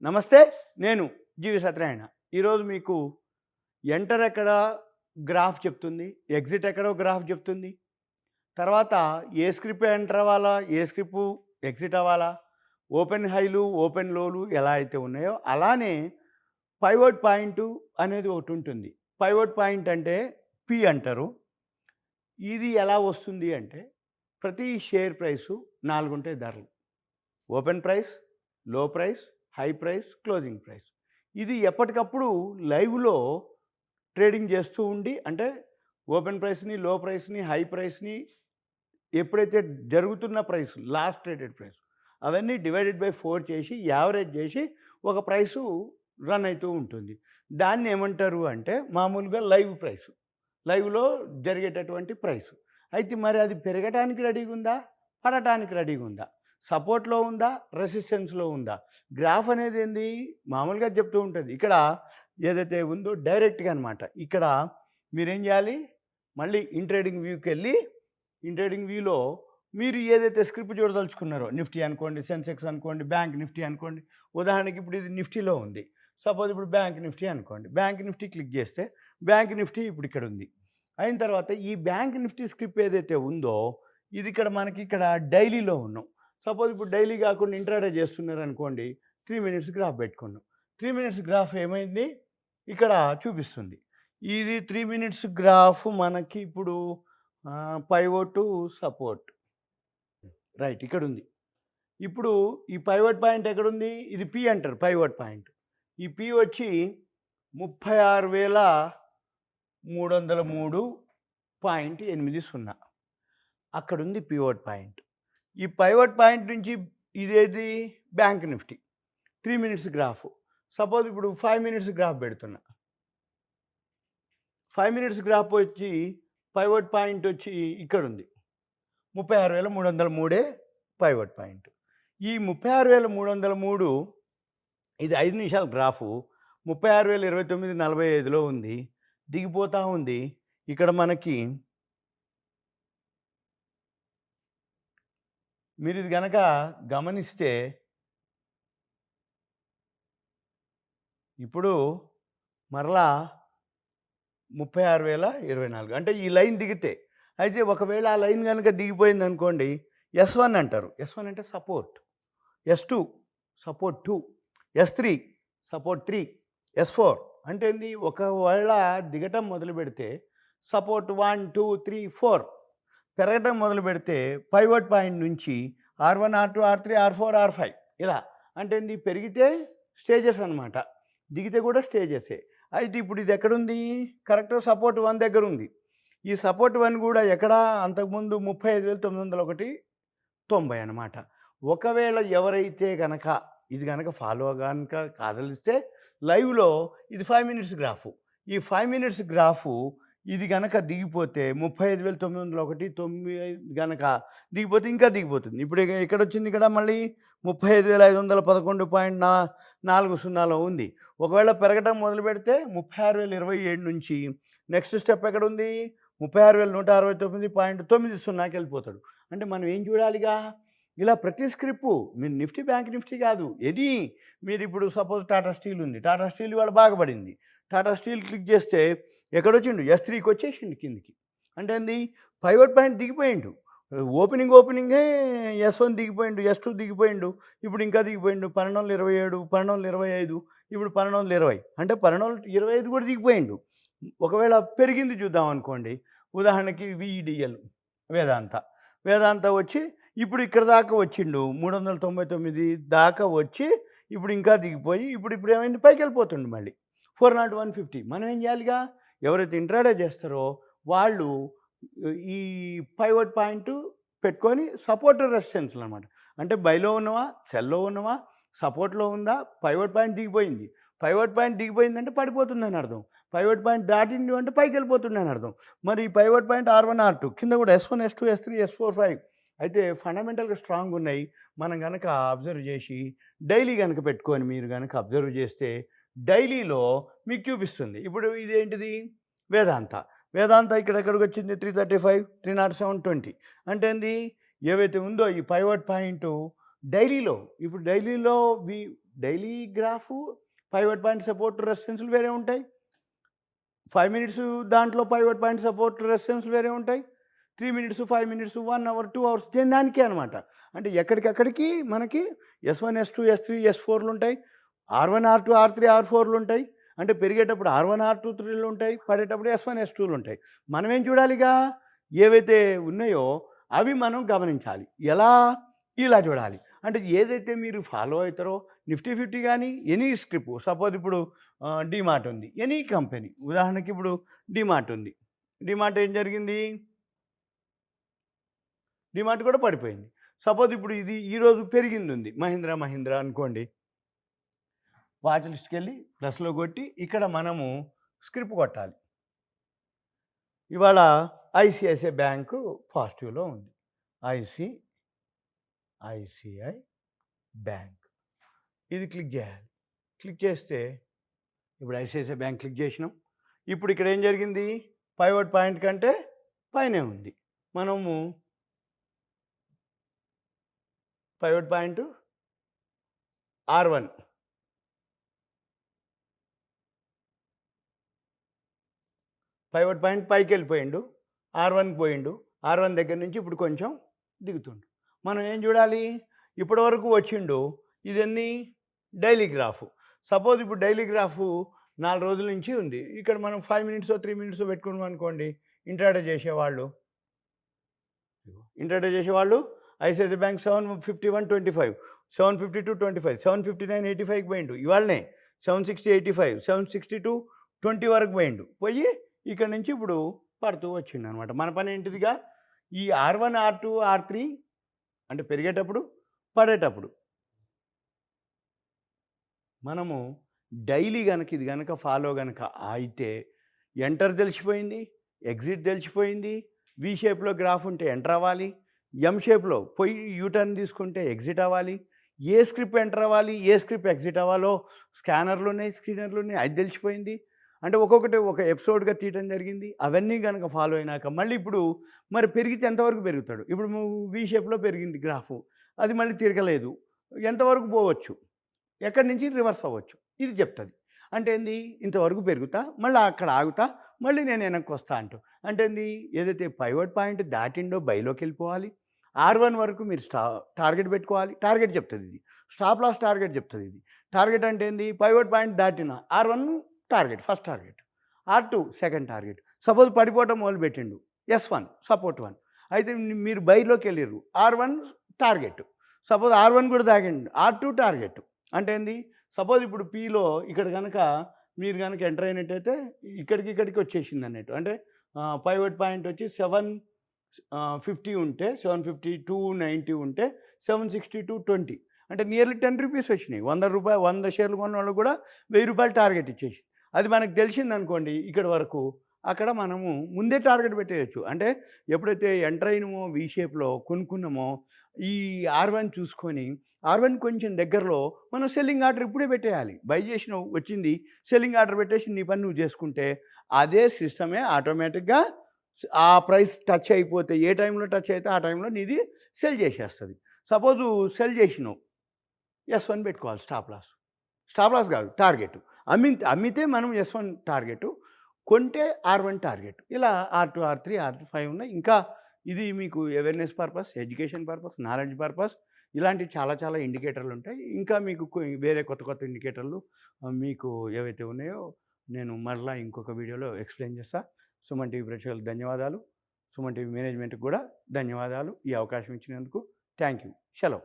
నమస్తే, నేను జీవి సత్యనారాయణ. ఈరోజు మీకు ఎంటర్ ఎక్కడ గ్రాఫ్ చెప్తుంది, ఎగ్జిట్ ఎక్కడో గ్రాఫ్ చెప్తుంది. తర్వాత ఏ స్క్రిప్ ఎంటర్ అవ్వాలా, ఏ స్క్రిప్పు ఎగ్జిట్ అవ్వాలా, ఓపెన్ హైలు ఓపెన్ లోలు ఎలా అయితే ఉన్నాయో అలానే పైవట్ పాయింట్ అనేది ఒకటి ఉంటుంది. పైవట్ పాయింట్ అంటే పి అంటారు. ఇది ఎలా వస్తుంది అంటే ప్రతి షేర్ ప్రైసు 4 ఉంటాయి ధరలు. ఓపెన్ ప్రైస్, లో price, high price, closing price. ఇది ఎప్పటికప్పుడు లైవ్లో ట్రేడింగ్ చేస్తూ ఉండి, అంటే ఓపెన్ ప్రైస్ని, లో ప్రైస్ని, హై ప్రైస్ని ఎప్పుడైతే జరుగుతున్న ప్రైస్, లాస్ట్ ట్రేడెడ్ ప్రైస్ అవన్నీ డివైడెడ్ బై 4 చేసి యావరేజ్ చేసి ఒక ప్రైసు రన్ అవుతూ ఉంటుంది. దాన్ని ఏమంటారు అంటే మామూలుగా లైవ్ ప్రైస్, లైవ్లో జరిగేటటువంటి ప్రైస్. అయితే మరి అది పెరగటానికి రెడీగా ఉందా, పడటానికి రెడీగా ఉందా, సపోర్ట్లో ఉందా, రెసిస్టెన్స్లో ఉందా? గ్రాఫ్ అనేది ఏంది, మామూలుగా చెప్తూ ఉంటుంది. ఇక్కడ ఏదైతే ఉందో డైరెక్ట్గా అనమాట. ఇక్కడ మీరేం చేయాలి, మళ్ళీ ఇంట్రేడింగ్ వ్యూకి వెళ్ళి ఇంట్రేడింగ్ వ్యూలో మీరు ఏదైతే స్క్రిప్ట్ చూడదలుచుకున్నారో, నిఫ్టీ అనుకోండి, సెన్సెక్స్ అనుకోండి, బ్యాంక్ నిఫ్టీ అనుకోండి. ఉదాహరణకి ఇప్పుడు ఇది నిఫ్టీలో ఉంది. సపోజ్ ఇప్పుడు బ్యాంక్ నిఫ్టీ అనుకోండి. బ్యాంక్ నిఫ్టీ క్లిక్ చేస్తే బ్యాంక్ నిఫ్టీ ఇప్పుడు ఇక్కడ ఉంది. అయిన తర్వాత ఈ బ్యాంక్ నిఫ్టీ స్క్రిప్ట్ ఏదైతే ఉందో ఇది ఇక్కడ మనకి ఇక్కడ డైలీలో ఉన్నాం. సపోజ్ ఇప్పుడు డైలీ కాకుండా ఇంట్రాడే చేస్తున్నారు అనుకోండి, 3 మినిట్స్ గ్రాఫ్ పెట్టుకున్నాం. 3 మినిట్స్ గ్రాఫ్ ఏమైంది ఇక్కడ చూపిస్తుంది. ఇది 3 మినిట్స్ గ్రాఫ్ మనకి ఇప్పుడు పైవోట్ సపోర్ట్ రైట్ ఇక్కడ ఉంది. ఇప్పుడు ఈ పైవట్ పాయింట్ ఎక్కడుంది, ఇది పి అంటారు పైవట్ పాయింట్. ఈ పి వచ్చి 36,303.80 అక్కడుంది పివట్ పాయింట్. ఈ పైవట్ పాయింట్ నుంచి ఇదేది bank Nifty 3 minutes graph. Suppose ఇప్పుడు 5 మినిట్స్ గ్రాఫ్ పెడుతున్నా. 5 మినిట్స్ గ్రాఫ్ వచ్చి పైవట్ పాయింట్ వచ్చి ఇక్కడ ఉంది. 36,303 పైవట్ పాయింట్. ఈ 36,303 ఇది 5 నిమిషాల గ్రాఫు. 36,029.45లో ఉంది, దిగిపోతూ ఉంది. ఇక్కడ మనకి మీరు ఇది కనుక గమనిస్తే ఇప్పుడు మరలా 36,024 అంటే ఈ లైన్ దిగితే. అయితే ఒకవేళ ఆ లైన్ కనుక దిగిపోయింది అనుకోండి, S1 అంటారు. S1 అంటే support, S2 support 2, S3 support 3, S4 అంటే ఏంది, ఒకవేళ దిగటం మొదలు పెడితే సపోర్ట్ 1 2 3 4, పెరగటం మొదలు పెడితే పైవట్ పాయింట్ నుంచి R1 R2 R3 R4 R5 ఇలా. అంటే ఏంది, పెరిగితే స్టేజెస్ అనమాట, దిగితే కూడా స్టేజెసే. అయితే ఇప్పుడు ఇది ఎక్కడుంది, కరెక్ట్ సపోర్ట్ 1 దగ్గర ఉంది. ఈ సపోర్ట్ 1 కూడా ఎక్కడ, అంతకుముందు 35,901.90 అనమాట. ఒకవేళ ఎవరైతే కనుక ఇది కనుక ఫాలో కనుక కాదలిస్తే లైవ్లో ఇది 5 మినిట్స్ గ్రాఫు. ఈ 5 మినిట్స్ గ్రాఫు ఇది కనుక దిగిపోతే 35,901.9 కనుక దిగిపోతే ఇంకా దిగిపోతుంది. ఇప్పుడు ఎక్కడ వచ్చింది, ఇక్కడ మళ్ళీ 35,511.40లో ఉంది. ఒకవేళ పెరగటం మొదలు పెడితే 36,027 నుంచి నెక్స్ట్ స్టెప్ ఎక్కడ ఉంది, 36,169.90కి వెళ్ళిపోతాడు. అంటే మనం ఏం చూడాలిగా, ఇలా ప్రతి స్క్రిప్పు మీరు నిఫ్టీ బ్యాంక్ నిఫ్టీ కాదు, ఎనీ మీరు ఇప్పుడు సపోజ్ టాటా స్టీల్ ఉంది, టాటా స్టీల్ ఇవాళ బాగుపడింది. టాటా స్టీల్ క్లిక్ చేస్తే ఎక్కడొచ్చిండు, S3కి వచ్చేసిండు కిందికి. అంటే ఏంది, పైవట్ పాయింట్ దిగిపోయిండు. ఓపెనింగే S1 దిగిపోయిండు, S2 దిగిపోయిండు, ఇప్పుడు ఇంకా దిగిపోయిండు. 12,027, 12,025, ఇప్పుడు 12,020. అంటే 12,025 కూడా దిగిపోయిండు. ఒకవేళ పెరిగింది చూద్దాం అనుకోండి, ఉదాహరణకి VEDL వేదాంత వచ్చి ఇప్పుడు ఇక్కడ దాకా వచ్చిండు, 399 దాకా వచ్చి ఇప్పుడు ఇంకా దిగిపోయి ఇప్పుడు ఏమైంది, పైకి వెళ్ళిపోతుండు మళ్ళీ 401.50. మనం ఏం చేయాలిగా, ఎవరైతే ఇంట్రాడే చేస్తారో వాళ్ళు ఈ పైవట్ పాయింట్ పెట్టుకొని సపోర్ట్ రెసిస్టెన్స్లు అనమాట. అంటే బైలో ఉన్నవా, సెల్లో ఉన్నవా, సపోర్ట్లో ఉందా, పైవట్ పాయింట్ దిగిపోయింది. పైవట్ పాయింట్ దిగిపోయిందంటే పడిపోతుందని అర్థం. పైవట్ పాయింట్ దాటింది అంటే పైకి వెళ్ళిపోతుందని అర్థం. మరి ఈ పైవట్ పాయింట్ R1 R2 కింద కూడా S1 S2 S3 S4 5 అయితే ఫండమెంటల్గా స్ట్రాంగ్ ఉన్నాయి. మనం కనుక అబ్జర్వ్ చేసి డైలీ కనుక పెట్టుకొని మీరు కనుక అబ్జర్వ్ చేస్తే డైలీలో మీకు చూపిస్తుంది. ఇప్పుడు ఇదేంటిది, వేదాంత ఇక్కడికి వచ్చింది 335 307.20. అంటే ఏంది, ఏవైతే ఉందో ఈ పైవట్ పాయింట్ డైలీలో, ఇప్పుడు డైలీలో daily graph pivot point support రెసిస్టెన్స్లు వేరే ఉంటాయి. 5 మినిట్స్ దాంట్లో పైవట్ పాయింట్ సపోర్ట్ రెసిస్టెన్స్లు వేరే ఉంటాయి. 3 మినిట్స్, 5 మినిట్స్, 1 అవర్, 2 అవర్స్ దానికే అనమాట. అంటే ఎక్కడికక్కడికి మనకి S1, S2, S3, S4లు ఉంటాయి. R1, R2, R3, R4లు ఉంటాయి. అంటే పెరిగేటప్పుడు R1, R2, 3లు ఉంటాయి. పడేటప్పుడు S1, S2లు ఉంటాయి. మనం ఏం చూడాలిగా, ఏవైతే ఉన్నాయో అవి మనం గమనించాలి. ఎలా? ఇలా చూడాలి. అంటే ఏదైతే మీరు ఫాలో అవుతారో నిఫ్టీ 50 కానీ ఎనీ స్క్రిప్, సపోజ్ ఇప్పుడు డీమార్ట్ ఉంది, ఎనీ కంపెనీ, ఉదాహరణకి ఇప్పుడు డీమార్ట్ ఉంది. డీమార్ట్ ఏం జరిగింది? డీమార్ట్ కూడా పడిపోయింది. సపోజ్ ఇప్పుడు ఇది ఈరోజు పెరిగింది ఉంది, మహీంద్రా అనుకోండి. వాచ్ లిస్ట్కి వెళ్ళి ప్లస్లో కొట్టి ఇక్కడ మనము స్క్రిప్ కొట్టాలి. ఇవాళ ఐసిఐసిఐ బ్యాంకు పాజిటివ్లో ఉంది. ఐసిఐసిఐ బ్యాంక్ ఇది క్లిక్ చేయాలి. క్లిక్ చేస్తే ఇప్పుడు ఐసిఐసిఐ బ్యాంక్ క్లిక్ చేసినాం. ఇప్పుడు ఇక్కడ ఏం జరిగింది? పైవట్ పాయింట్ కంటే పైనే ఉంది. మనము pivot point R1 pivot point పైకి వెళ్ళిపోయిండు, R1కి పోయిండు. R1 దగ్గర నుంచి ఇప్పుడు కొంచెం దిగుతుండు. మనం ఏం చూడాలి? ఇప్పటి వరకు వచ్చిండు, ఇదన్నీ డైలీ గ్రాఫ్. సపోజ్ ఇప్పుడు డైలీ గ్రాఫ్ 4 రోజుల నుంచి ఉంది. ఇక్కడ మనం 5 మినిట్స్ 3 మినిట్స్ పెట్టుకున్నాం అనుకోండి. ఇంట్రాడే చేసేవాళ్ళు ఐసిఐసిఐ బ్యాంక్ 751.25, 752.25, 759.85కి పోయిండు. ఇవాళనే 760.85, 762.20 వరకు పోయిండు. పోయి ఇక్కడ నుంచి ఇప్పుడు పడుతూ వచ్చిండు అనమాట. మన పని ఏంటిదిగా, ఈ R1, R2, R3 అంటే పెరిగేటప్పుడు, పడేటప్పుడు మనము డైలీ కనుక ఇది కనుక ఫాలో కనుక అయితే ఎంటర్ తెలిసిపోయింది, ఎగ్జిట్ తెలిసిపోయింది. వి షేప్లో గ్రాఫ్ ఉంటే ఎంటర్ అవ్వాలి, ఎం షేప్లో పోయి యూటర్న్ తీసుకుంటే ఎగ్జిట్ అవ్వాలి. ఏ స్క్రిప్ట్ ఎంటర్ అవ్వాలి, ఏ స్క్రిప్ట్ ఎగ్జిట్ అవ్వాలో స్కానర్లు ఉన్నాయి, స్క్రీనర్లు ఉన్నాయి, అది తెలిసిపోయింది. అంటే ఒక్కొక్కటి ఒక ఎపిసోడ్గా తీయటం జరిగింది. అవన్నీ కనుక ఫాలో అయినాక మళ్ళీ ఇప్పుడు మరి పెరిగితే ఎంతవరకు పెరుగుతాడు? ఇప్పుడు వి షేప్లో పెరిగింది గ్రాఫు, అది మళ్ళీ తిరగలేదు, ఎంతవరకు పోవచ్చు, ఎక్కడి నుంచి రివర్స్ అవ్వచ్చు, ఇది చెప్తుంది. అంటే ఏంది? ఇంతవరకు పెరుగుతా, మళ్ళీ అక్కడ ఆగుతా, మళ్ళీ నేను వెనక్కి వస్తా అంటూ. అంటే ఏంది? ఏదైతే పైవట్ పాయింట్ దాటిండో బైలోకి వెళ్ళిపోవాలి. R1 వరకు మీరు టార్గెట్ పెట్టుకోవాలి. టార్గెట్ చెప్తుంది ఇది. స్టాప్ లాస్ టార్గెట్ చెప్తుంది ఇది. టార్గెట్ అంటే ఏంది? పైవట్ పాయింట్ దాటిన R1 target, first target. R2 second target. Suppose పడిపోవటం మొదలుపెట్టిండు, S1 సపోర్ట్ 1, అయితే మీరు బైలోకి వెళ్ళిర్రు, R1 టార్గెట్. సపోజ్ R1 కూడా తాగండి, R2 టార్గెట్. అంటే ఏంది? సపోజ్ ఇప్పుడు పీలో ఇక్కడ కనుక మీరు కనుక ఎంటర్ అయినట్టయితే ఇక్కడికి వచ్చేసింది అన్నట్టు. అంటే పైవట్ పాయింట్ వచ్చి 750 ఉంటే 752.90 ఉంటే 762.20, అంటే నియర్లీ 10 రూపీస్ వచ్చినాయి. 100 షేర్లు కొన్న వాళ్ళు కూడా 1000 రూపాయలు టార్గెట్ ఇచ్చేసి, అది మనకు తెలిసిందనుకోండి ఇక్కడ వరకు, అక్కడ మనము ముందే టార్గెట్ పెట్టేయచ్చు. అంటే ఎప్పుడైతే ఎంటర్ అయినామో వి షేప్లో కొనుక్కున్నామో ఈ R1 చూసుకొని, R1 కొంచెం దగ్గరలో మనం సెల్లింగ్ ఆర్డర్ ఇప్పుడే పెట్టేయాలి. బై చేసిన వచ్చింది, సెల్లింగ్ ఆర్డర్ పెట్టేసి నీ పని నువ్వు చేసుకుంటే అదే సిస్టమే ఆటోమేటిక్గా ఆ ప్రైస్ టచ్ అయిపోతే, ఏ టైంలో టచ్ అయితే ఆ టైంలో నీది సెల్ చేసేస్తుంది. సపోజు సెల్ చేసినావు, S1 పెట్టుకోవాలి స్టాప్ లాస్ కాదు టార్గెట్. అమ్మితే మనం S1 టార్గెట్, కొంటే R1 టార్గెట్. ఇలా R2, R3, R5 ఉన్నాయి. ఇంకా ఇది మీకు awareness purpose, education purpose, knowledge purpose, ఇలాంటి చాలా ఇండికేటర్లు ఉంటాయి. ఇంకా మీకు వేరే కొత్త ఇండికేటర్లు మీకు ఏవైతే ఉన్నాయో నేను మరలా ఇంకొక వీడియోలో ఎక్స్ప్లెయిన్ చేస్తా. సుమన్ టీవీ ప్రేక్షకులకు ధన్యవాదాలు. సుమన్ టీవీ మేనేజ్మెంట్కి కూడా ధన్యవాదాలు. ఈ అవకాశం ఇచ్చినందుకు థ్యాంక్ యూ. సెలవు.